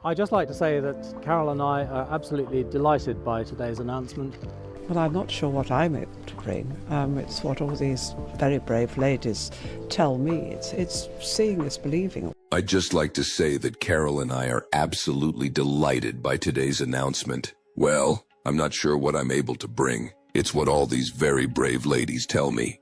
I'd just like to say that Carole and I are absolutely delighted by today's announcement. Well, I'm not sure what I'm able to bring. It's what all these very brave ladies tell me. It's seeing is believing. I'd just like to say that Carole and I are absolutely delighted by today's announcement. Well, I'm not sure what I'm able to bring. It's what all these very brave ladies tell me.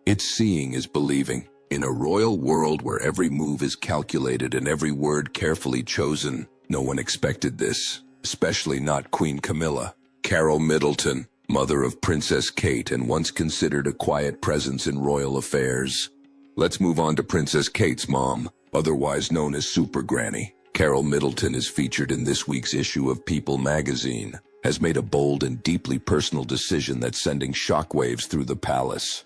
It's seeing is believing. In a royal world where every move is calculated and every word carefully chosen, no one expected this, especially not Queen Camilla. Carole Middleton, mother of Princess Kate and once considered a quiet presence in royal affairs. Let's move on to Princess Kate's mom, otherwise known as Super Granny. Carole Middleton is featured in this week's issue of People magazine, has made a bold and deeply personal decision that's sending shockwaves through the palace.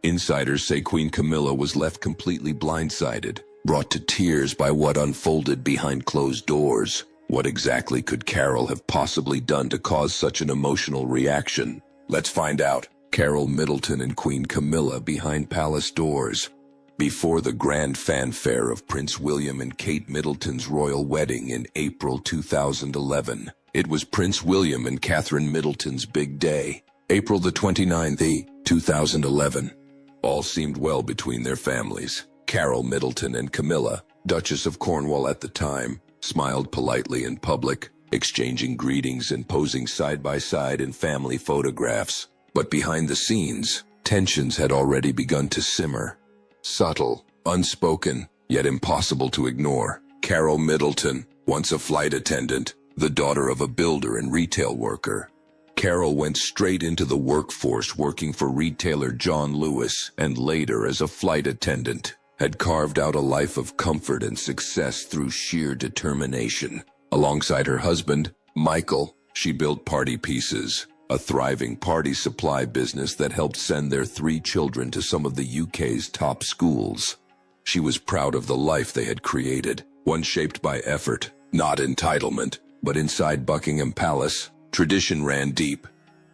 Insiders say Queen Camilla was left completely blindsided, brought to tears by what unfolded behind closed doors. What exactly could Carole have possibly done to cause such an emotional reaction? Let's find out. Carole Middleton and Queen Camilla behind palace doors. Before the grand fanfare of Prince William and Kate Middleton's royal wedding in April 2011, it was Prince William and Catherine Middleton's big day. April the 29th, 2011. All seemed well between their families. Carole Middleton and Camilla, Duchess of Cornwall at the time, smiled politely in public, exchanging greetings and posing side by side in family photographs. But behind the scenes, tensions had already begun to simmer. Subtle, unspoken, yet impossible to ignore. Carole Middleton, once a flight attendant, the daughter of a builder and retail worker. Carole went straight into the workforce working for retailer John Lewis and later as a flight attendant. Had carved out a life of comfort and success through sheer determination. Alongside her husband, Michael, she built Party Pieces, a thriving party supply business that helped send their 3 children to some of the UK's top schools. She was proud of the life they had created, one shaped by effort, not entitlement. But inside Buckingham Palace, tradition ran deep,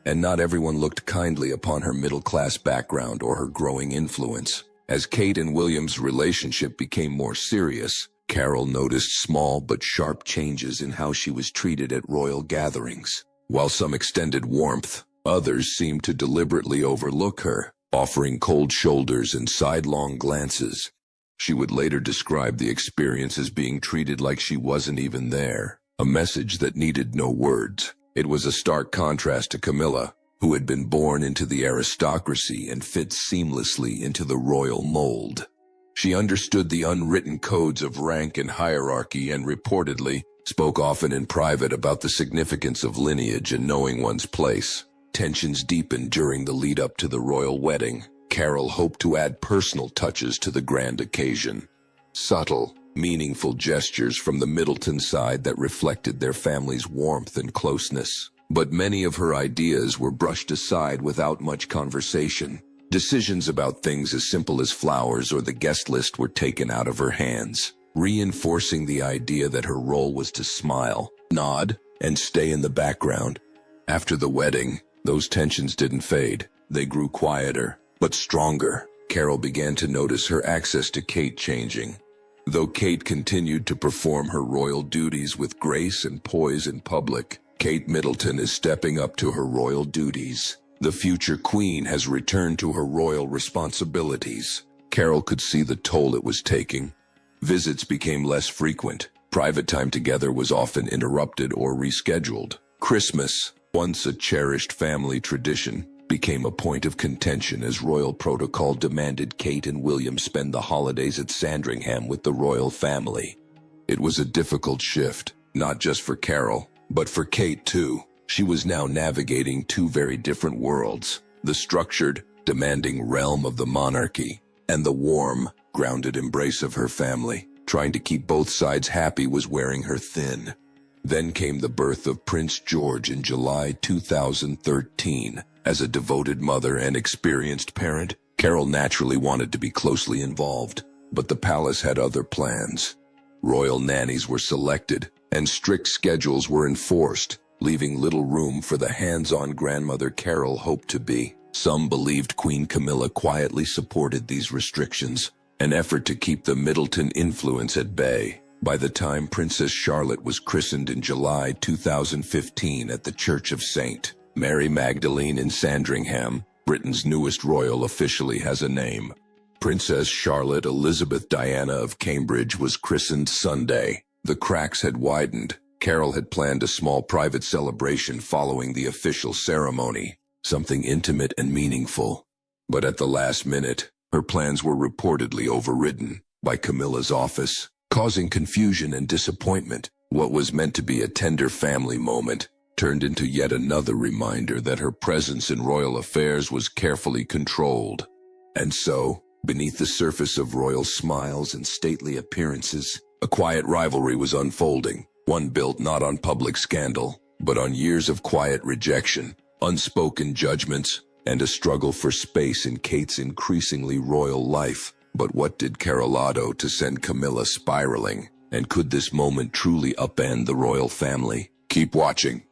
and not everyone looked kindly upon her middle-class background or her growing influence. As Kate and William's relationship became more serious, Carole noticed small but sharp changes in how she was treated at royal gatherings. While some extended warmth, others seemed to deliberately overlook her, offering cold shoulders and sidelong glances. She would later describe the experience as being treated like she wasn't even there, a message that needed no words. It was a stark contrast to Camilla, who had been born into the aristocracy and fit seamlessly into the royal mold. She understood the unwritten codes of rank and hierarchy and reportedly spoke often in private about the significance of lineage and knowing one's place. Tensions deepened during the lead-up to the royal wedding. Carole hoped to add personal touches to the grand occasion. Subtle, meaningful gestures from the Middleton side that reflected their family's warmth and closeness. But many of her ideas were brushed aside without much conversation. Decisions about things as simple as flowers or the guest list were taken out of her hands, reinforcing the idea that her role was to smile, nod, and stay in the background. After the wedding, those tensions didn't fade. They grew quieter, but stronger. Carole began to notice her access to Kate changing. Though Kate continued to perform her royal duties with grace and poise in public, Kate Middleton is stepping up to her royal duties. The future queen has returned to her royal responsibilities. Carole could see the toll it was taking. Visits became less frequent. Private time together was often interrupted or rescheduled. Christmas, once a cherished family tradition, became a point of contention as royal protocol demanded Kate and William spend the holidays at Sandringham with the royal family. It was a difficult shift, not just for Carole, but for Kate too. She was now navigating 2 very different worlds, the structured, demanding realm of the monarchy, and the warm, grounded embrace of her family. Trying to keep both sides happy was wearing her thin. Then came the birth of Prince George in July 2013. As a devoted mother and experienced parent, Carole naturally wanted to be closely involved, but the palace had other plans. Royal nannies were selected, and strict schedules were enforced, leaving little room for the hands-on grandmother Carole hoped to be. Some believed Queen Camilla quietly supported these restrictions, an effort to keep the Middleton influence at bay. By the time Princess Charlotte was christened in July 2015 at the Church of St. Mary Magdalene in Sandringham, Britain's newest royal officially has a name. Princess Charlotte Elizabeth Diana of Cambridge was christened Sunday. The cracks had widened. Carole had planned a small private celebration following the official ceremony, something intimate and meaningful. But at the last minute, her plans were reportedly overridden by Camilla's office, causing confusion and disappointment. What was meant to be a tender family moment turned into yet another reminder that her presence in royal affairs was carefully controlled. And so, beneath the surface of royal smiles and stately appearances, a quiet rivalry was unfolding, one built not on public scandal, but on years of quiet rejection, unspoken judgments, and a struggle for space in Kate's increasingly royal life. But what did Carole do to send Camilla spiraling? And could this moment truly upend the royal family? Keep watching.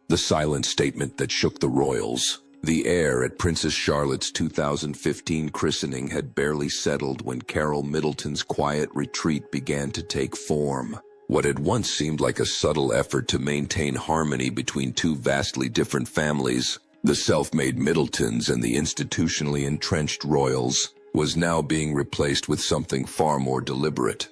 The silent statement that shook the royals. The air at Princess Charlotte's 2015 christening had barely settled when Carole Middleton's quiet retreat began to take form. What had once seemed like a subtle effort to maintain harmony between two vastly different families, the self-made Middletons and the institutionally entrenched royals, was now being replaced with something far more deliberate.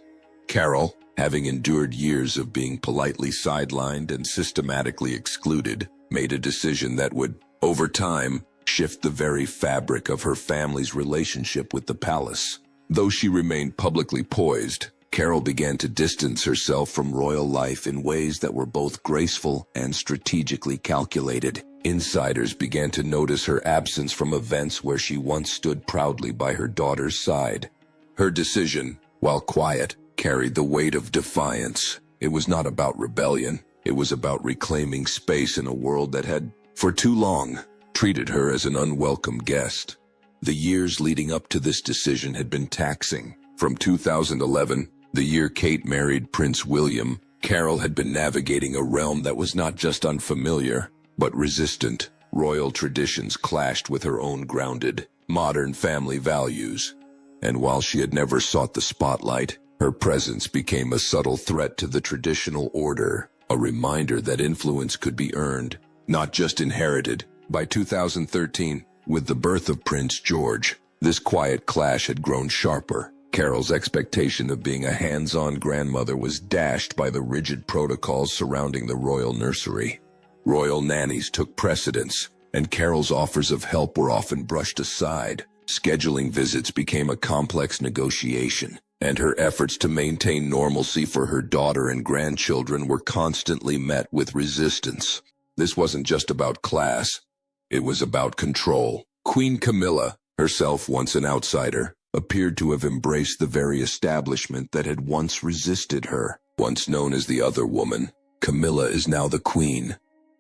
Carole, having endured years of being politely sidelined and systematically excluded, made a decision that would, over time, shift the very fabric of her family's relationship with the palace. Though she remained publicly poised, Carole began to distance herself from royal life in ways that were both graceful and strategically calculated. Insiders began to notice her absence from events where she once stood proudly by her daughter's side. Her decision, while quiet, carried the weight of defiance. It was not about rebellion. It was about reclaiming space in a world that had, for too long, treated her as an unwelcome guest. The years leading up to this decision had been taxing. From 2011, the year Kate married Prince William, Carole had been navigating a realm that was not just unfamiliar, but resistant. Royal traditions clashed with her own grounded, modern family values. And while she had never sought the spotlight, her presence became a subtle threat to the traditional order, a reminder that influence could be earned, not just inherited. By 2013, with the birth of Prince George, this quiet clash had grown sharper. Carole's expectation of being a hands-on grandmother was dashed by the rigid protocols surrounding the royal nursery. Royal nannies took precedence, and Carole's offers of help were often brushed aside. Scheduling visits became a complex negotiation, and her efforts to maintain normalcy for her daughter and grandchildren were constantly met with resistance. This wasn't just about class. It was about control. Queen Camilla, herself once an outsider, appeared to have embraced the very establishment that had once resisted her. Once known as the other woman, Camilla is now the queen.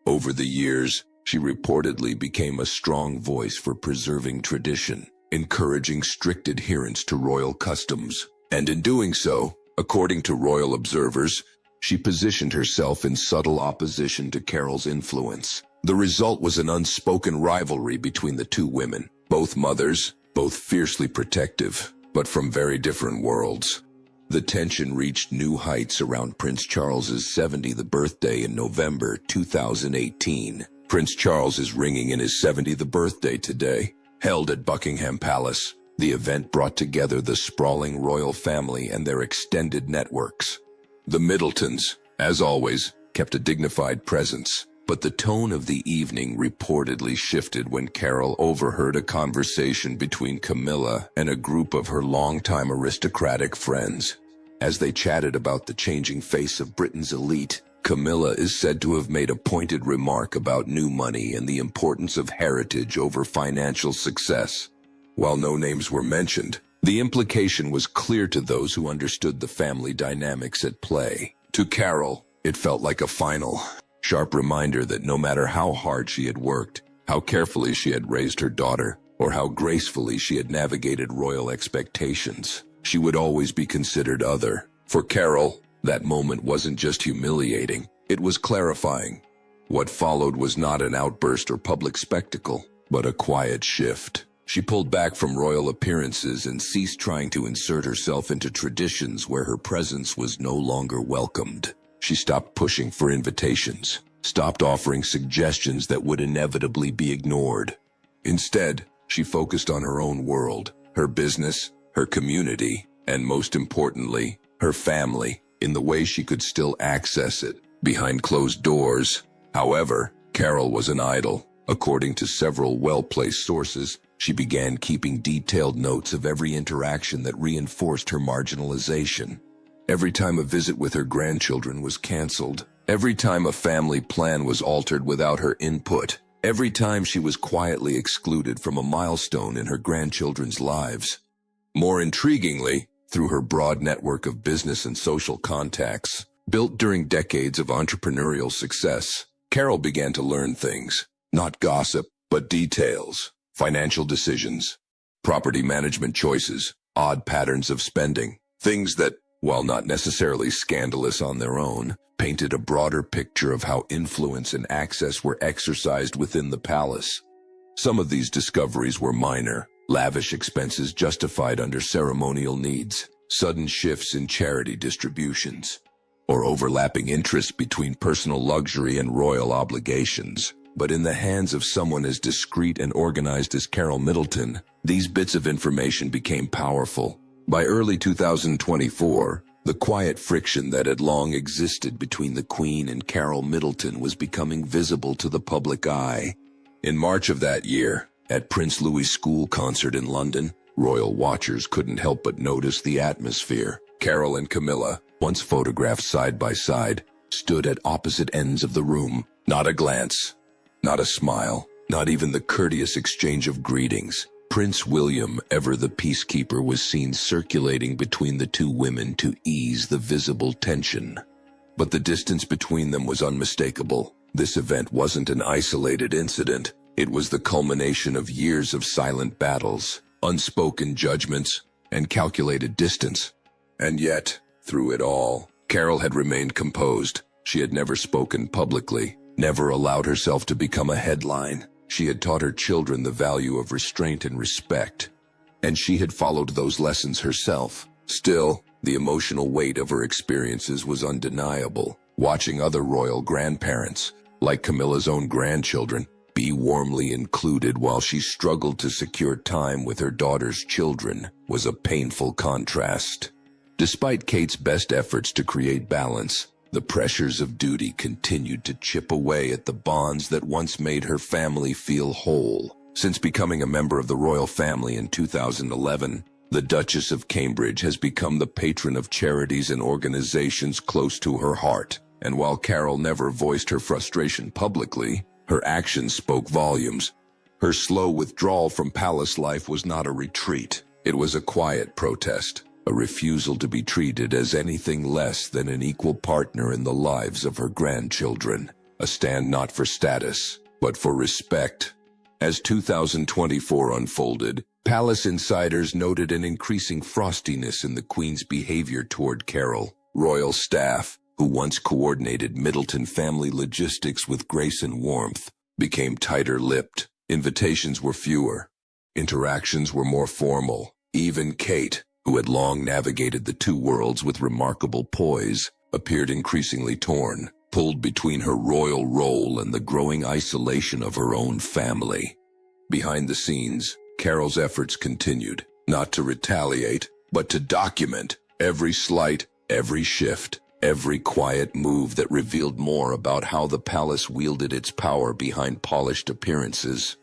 Over the years, she reportedly became a strong voice for preserving tradition, encouraging strict adherence to royal customs. And in doing so, according to royal observers, she positioned herself in subtle opposition to Carole's influence. The result was an unspoken rivalry between the two women, both mothers, both fiercely protective, but from very different worlds. The tension reached new heights around Prince Charles's 70th birthday in November 2018. Prince Charles is ringing in his 70th birthday today. Held at Buckingham Palace, the event brought together the sprawling royal family and their extended networks. The Middletons, as always, kept a dignified presence, but the tone of the evening reportedly shifted when Carole overheard a conversation between Camilla and a group of her longtime aristocratic friends. As they chatted about the changing face of Britain's elite, Camilla is said to have made a pointed remark about new money and the importance of heritage over financial success. While no names were mentioned, the implication was clear to those who understood the family dynamics at play. To Carole, it felt like a final, sharp reminder that no matter how hard she had worked, how carefully she had raised her daughter, or how gracefully she had navigated royal expectations, she would always be considered other. For Carole, that moment wasn't just humiliating, it was clarifying. What followed was not an outburst or public spectacle, but a quiet shift. She pulled back from royal appearances and ceased trying to insert herself into traditions where her presence was no longer welcomed. She stopped pushing for invitations, stopped offering suggestions that would inevitably be ignored. Instead, she focused on her own world, her business, her community, and most importantly, her family, in the way she could still access it, behind closed doors. However, Carole was an idol. According to several well-placed sources, she began keeping detailed notes of every interaction that reinforced her marginalization. Every time a visit with her grandchildren was canceled, every time a family plan was altered without her input, every time she was quietly excluded from a milestone in her grandchildren's lives. More intriguingly, through her broad network of business and social contacts, built during decades of entrepreneurial success, Carole began to learn things, not gossip, but details, financial decisions, property management choices, odd patterns of spending, things that, while not necessarily scandalous on their own, painted a broader picture of how influence and access were exercised within the palace. Some of these discoveries were minor, lavish expenses justified under ceremonial needs, sudden shifts in charity distributions, or overlapping interests between personal luxury and royal obligations. But in the hands of someone as discreet and organized as Carole Middleton, these bits of information became powerful. By early 2024, the quiet friction that had long existed between the Queen and Carole Middleton was becoming visible to the public eye. In March of that year, at Prince Louis' school concert in London, royal watchers couldn't help but notice the atmosphere. Carole and Camilla, once photographed side by side, stood at opposite ends of the room. Not a glance, not a smile, not even the courteous exchange of greetings. Prince William, ever the peacekeeper, was seen circulating between the two women to ease the visible tension. But the distance between them was unmistakable. This event wasn't an isolated incident. It was the culmination of years of silent battles, unspoken judgments, and calculated distance. And yet, through it all, Carole had remained composed. She had never spoken publicly, never allowed herself to become a headline. She had taught her children the value of restraint and respect, and she had followed those lessons herself. Still, the emotional weight of her experiences was undeniable. Watching other royal grandparents, like Camilla's own grandchildren, be warmly included while she struggled to secure time with her daughter's children was a painful contrast. Despite Kate's best efforts to create balance, the pressures of duty continued to chip away at the bonds that once made her family feel whole. Since becoming a member of the royal family in 2011, the Duchess of Cambridge has become the patron of charities and organizations close to her heart. And while Carole never voiced her frustration publicly, her actions spoke volumes. Her slow withdrawal from palace life was not a retreat. It was a quiet protest, a refusal to be treated as anything less than an equal partner in the lives of her grandchildren. A stand not for status, but for respect. As 2024 unfolded, palace insiders noted an increasing frostiness in the Queen's behavior toward Carole. Royal staff, who once coordinated Middleton family logistics with grace and warmth, became tighter-lipped. Invitations were fewer. Interactions were more formal. Even Kate, who had long navigated the two worlds with remarkable poise, appeared increasingly torn, pulled between her royal role and the growing isolation of her own family. Behind the scenes, Carole's efforts continued, not to retaliate, but to document every slight, every shift, every quiet move that revealed more about how the palace wielded its power behind polished appearances.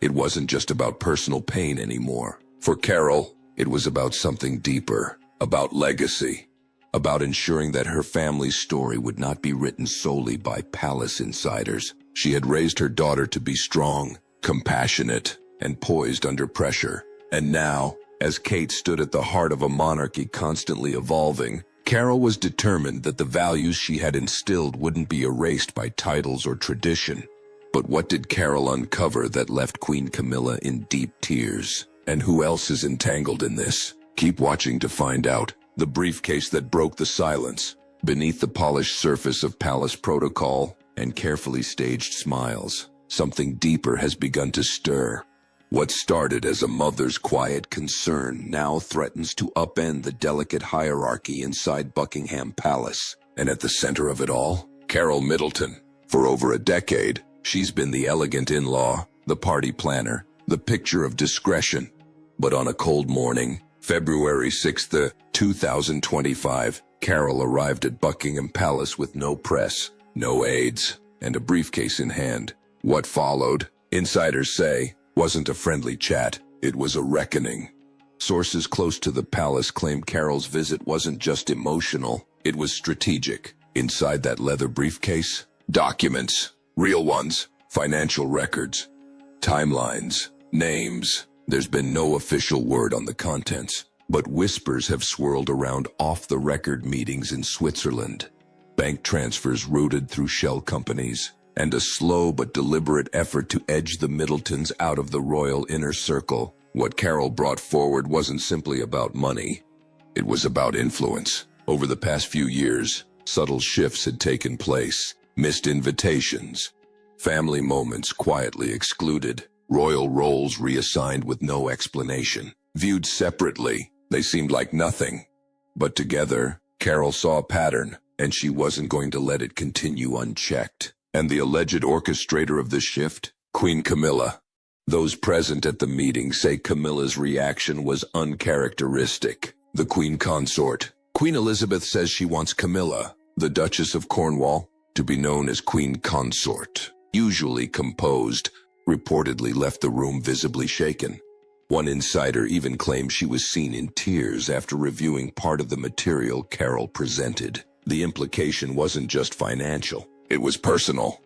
It wasn't just about personal pain anymore. For Carole, it was about something deeper, about legacy, about ensuring that her family's story would not be written solely by palace insiders. She had raised her daughter to be strong, compassionate, and poised under pressure. And now, as Kate stood at the heart of a monarchy constantly evolving, Carole was determined that the values she had instilled wouldn't be erased by titles or tradition. But what did Carole uncover that left Queen Camilla in deep tears? And who else is entangled in this? Keep watching to find out. The briefcase that broke the silence. Beneath the polished surface of palace protocol and carefully staged smiles, something deeper has begun to stir. What started as a mother's quiet concern now threatens to upend the delicate hierarchy inside Buckingham Palace. And at the center of it all, Carole Middleton. For over a decade, she's been the elegant in-law, the party planner, the picture of discretion. But on a cold morning, February 6th, 2025, Carole arrived at Buckingham Palace with no press, no aides, and a briefcase in hand. What followed, insiders say, wasn't a friendly chat, it was a reckoning. Sources close to the palace claim Carole's visit wasn't just emotional, it was strategic. Inside that leather briefcase, documents, real ones, financial records, timelines, names. There's been no official word on the contents, but whispers have swirled around off-the-record meetings in Switzerland, bank transfers routed through shell companies, and a slow but deliberate effort to edge the Middletons out of the royal inner circle. What Carole brought forward wasn't simply about money. It was about influence. Over the past few years, subtle shifts had taken place. Missed invitations, family moments quietly excluded, royal roles reassigned with no explanation. Viewed separately, they seemed like nothing. But together, Carole saw a pattern, and she wasn't going to let it continue unchecked. And the alleged orchestrator of the shift? Queen Camilla. Those present at the meeting say Camilla's reaction was uncharacteristic. The Queen Consort. Queen Elizabeth says she wants Camilla, the Duchess of Cornwall, to be known as Queen Consort. Usually composed, reportedly left the room visibly shaken. One insider even claimed she was seen in tears after reviewing part of the material Carole presented. The implication wasn't just financial, it was personal.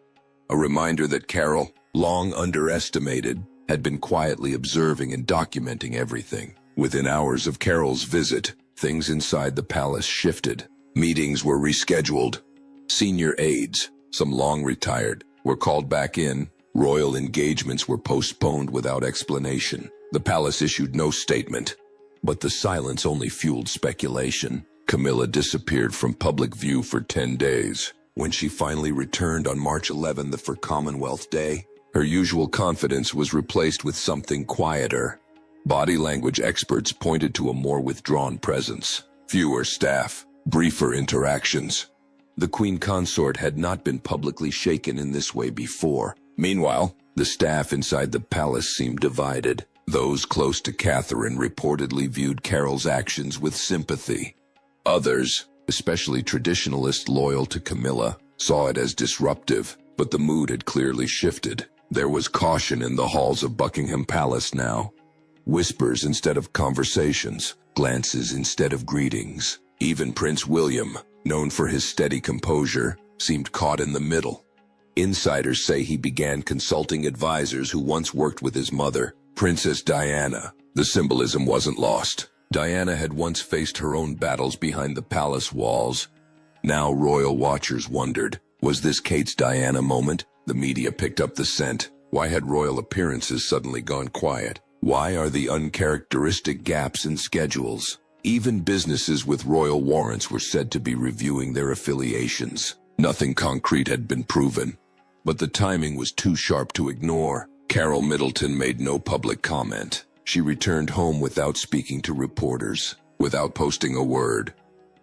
A reminder that Carole, long underestimated, had been quietly observing and documenting everything. Within hours of Carole's visit, things inside the palace shifted. Meetings were rescheduled. Senior aides, some long retired, were called back in. Royal engagements were postponed without explanation. The palace issued no statement, but the silence only fueled speculation. Camilla disappeared from public view for 10 days. When she finally returned on March 11th for Commonwealth Day, her usual confidence was replaced with something quieter. Body language experts pointed to a more withdrawn presence, fewer staff, briefer interactions. The Queen Consort had not been publicly shaken in this way before. Meanwhile, the staff inside the palace seemed divided. Those close to Catherine reportedly viewed Carole's actions with sympathy. Others, especially traditionalists loyal to Camilla, saw it as disruptive, but the mood had clearly shifted. There was caution in the halls of Buckingham Palace now. Whispers instead of conversations, glances instead of greetings. Even Prince William, known for his steady composure, seemed caught in the middle. Insiders say he began consulting advisors who once worked with his mother, Princess Diana. The symbolism wasn't lost. Diana had once faced her own battles behind the palace walls. Now royal watchers wondered, was this Kate's Diana moment? The media picked up the scent. Why had royal appearances suddenly gone quiet? Why are the uncharacteristic gaps in schedules? Even businesses with royal warrants were said to be reviewing their affiliations. Nothing concrete had been proven, but the timing was too sharp to ignore. Carole Middleton made no public comment. She returned home without speaking to reporters, without posting a word.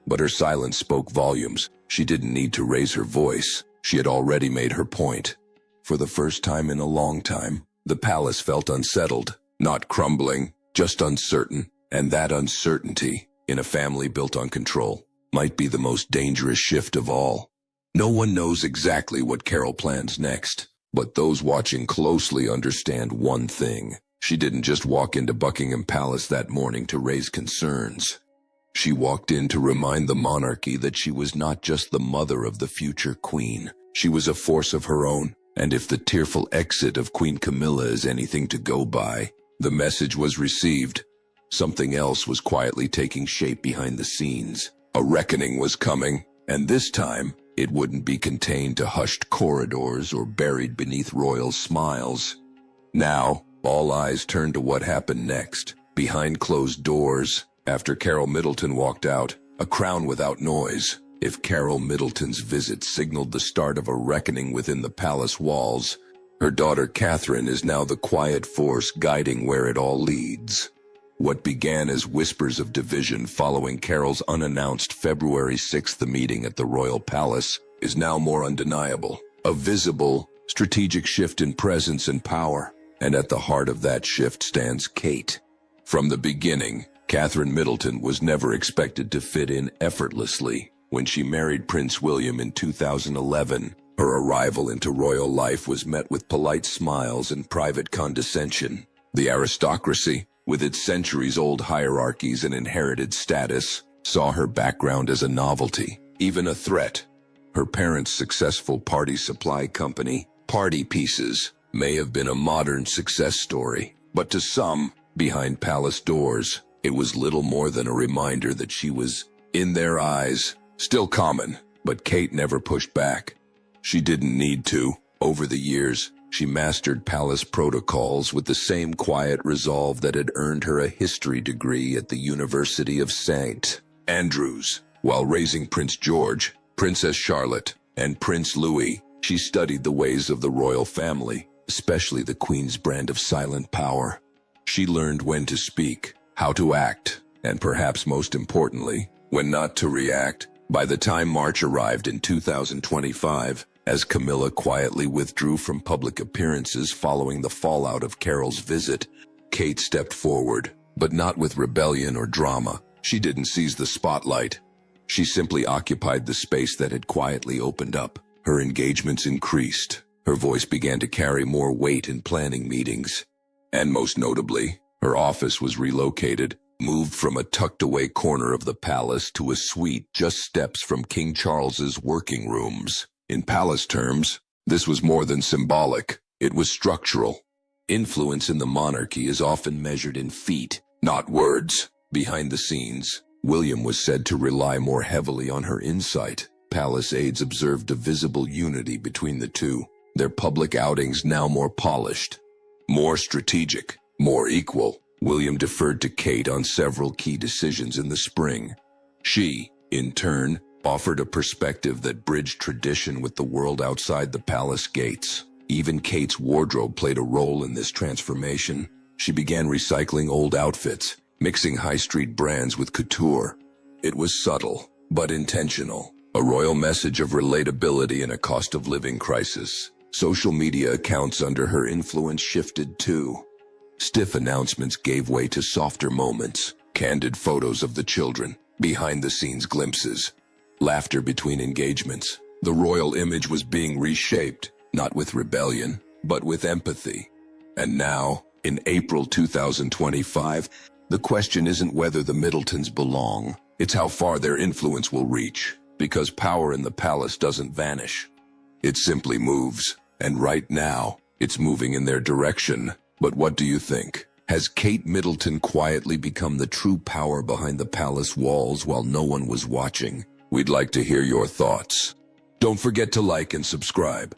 But her silence spoke volumes. She didn't need to raise her voice. She had already made her point. For the first time in a long time, the palace felt unsettled, not crumbling, just uncertain. And that uncertainty, in a family built on control, might be the most dangerous shift of all. No one knows exactly what Carole plans next, but those watching closely understand one thing. She didn't just walk into Buckingham Palace that morning to raise concerns. She walked in to remind the monarchy that she was not just the mother of the future queen. She was a force of her own, and if the tearful exit of Queen Camilla is anything to go by, the message was received. Something else was quietly taking shape behind the scenes. A reckoning was coming, and this time, it wouldn't be contained to hushed corridors or buried beneath royal smiles. Now, all eyes turned to what happened next. Behind closed doors, after Carole Middleton walked out, a crown without noise. If Carole Middleton's visit signaled the start of a reckoning within the palace walls, Her daughter Catherine is now the quiet force guiding where it all leads. What began as whispers of division following Carole's unannounced February 6th meeting at the Royal Palace is now more undeniable. A visible, strategic shift in presence and power. And at the heart of that shift stands Kate. From the beginning, Catherine Middleton was never expected to fit in effortlessly. When she married Prince William in 2011, her arrival into royal life was met with polite smiles and private condescension. The aristocracy, with its centuries-old hierarchies and inherited status, saw her background as a novelty, even a threat. Her parents' successful party supply company, Party Pieces, may have been a modern success story, but to some, behind palace doors, it was little more than a reminder that she was, in their eyes, still common. But Kate never pushed back. She didn't need to. Over the years, she mastered palace protocols with the same quiet resolve that had earned her a history degree at the University of St. Andrews. While raising Prince George, Princess Charlotte, and Prince Louis, she studied the ways of the royal family, especially the Queen's brand of silent power. She learned when to speak, how to act, and perhaps most importantly, when not to react. By the time March arrived in 2025, as Camilla quietly withdrew from public appearances following the fallout of Carole's visit, Kate stepped forward, but not with rebellion or drama. She didn't seize the spotlight. She simply occupied the space that had quietly opened up. Her engagements increased. Her voice began to carry more weight in planning meetings. And most notably, her office was relocated, moved from a tucked-away corner of the palace to a suite just steps from King Charles's working rooms. In palace terms, this was more than symbolic. It was structural. Influence in the monarchy is often measured in feet, not words. Behind the scenes, William was said to rely more heavily on her insight. Palace aides observed a visible unity between the two, their public outings now more polished, more strategic, more equal. William deferred to Kate on several key decisions in the spring. She, in turn, offered a perspective that bridged tradition with the world outside the palace gates. Even Kate's wardrobe played a role in this transformation. She began recycling old outfits, mixing high-street brands with couture. It was subtle, but intentional. A royal message of relatability in a cost-of-living crisis. Social media accounts under her influence shifted too. Stiff announcements gave way to softer moments, candid photos of the children, behind-the-scenes glimpses, laughter between engagements. The royal image was being reshaped, not with rebellion, but with empathy. And now, in April 2025, the question isn't whether the Middletons belong, it's how far their influence will reach, because power in the palace doesn't vanish. It simply moves, and right now, it's moving in their direction. But what do you think? Has Kate Middleton quietly become the true power behind the palace walls while no one was watching? We'd like to hear your thoughts. Don't forget to like and subscribe.